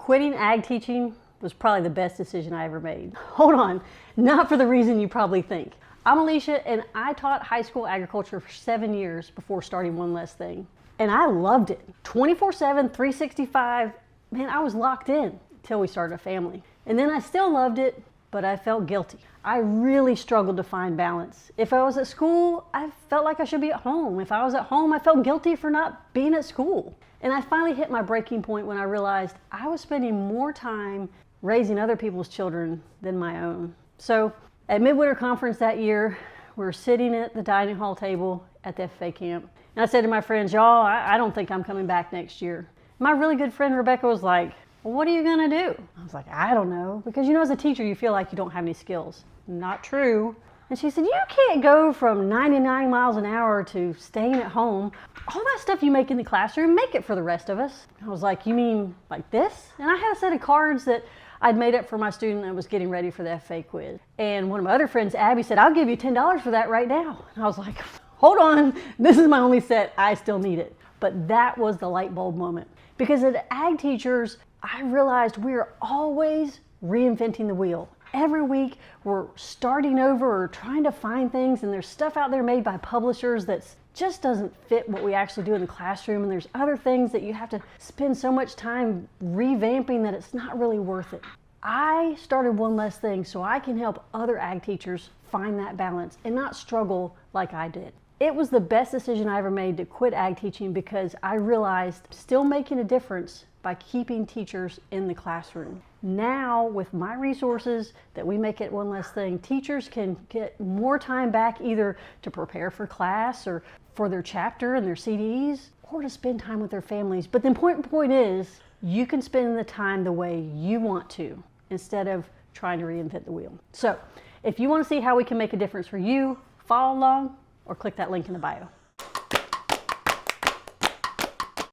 Quitting ag teaching was probably the best decision I ever made. Hold on, not for the reason you probably think. I'm Alicia, and I taught high school agriculture for 7 years before starting One Less Thing. And I loved it. 24/7, 365, man, I was locked in until we started a family. And then I still loved it, but I felt guilty. I really struggled to find balance. If I was at school, I felt like I should be at home. If I was at home, I felt guilty for not being at school. And I finally hit my breaking point when I realized I was spending more time raising other people's children than my own. So at Midwinter Conference that year, we were sitting at the dining hall table at the FFA camp. And I said to my friends, y'all, I don't think I'm coming back next year. My really good friend Rebecca was like, well, what are you gonna do? I was like, I don't know. Because as a teacher, you feel like you don't have any skills. Not true. And she said, you can't go from 99 miles an hour to staying at home. All that stuff you make in the classroom, make it for the rest of us. I was like, you mean like this? And I had a set of cards that I'd made up for my student that was getting ready for the FFA quiz. And one of my other friends, Abby, said, I'll give you $10 for that right now. And I was like, hold on, this is my only set, I still need it. But that was the light bulb moment. Because as ag teachers, I realized we're always reinventing the wheel. Every week we're starting over or trying to find things, and there's stuff out there made by publishers that just doesn't fit what we actually do in the classroom, and there's other things that you have to spend so much time revamping that it's not really worth it. I started One Less Thing so I can help other ag teachers find that balance and not struggle like I did. It was the best decision I ever made to quit ag teaching because I realized still making a difference by keeping teachers in the classroom. Now, with my resources that we make at One Less Thing, teachers can get more time back either to prepare for class or for their chapter and their CDs, or to spend time with their families. But the important point is, you can spend the time the way you want to, instead of trying to reinvent the wheel. So, if you want to see how we can make a difference for you, follow along or click that link in the bio.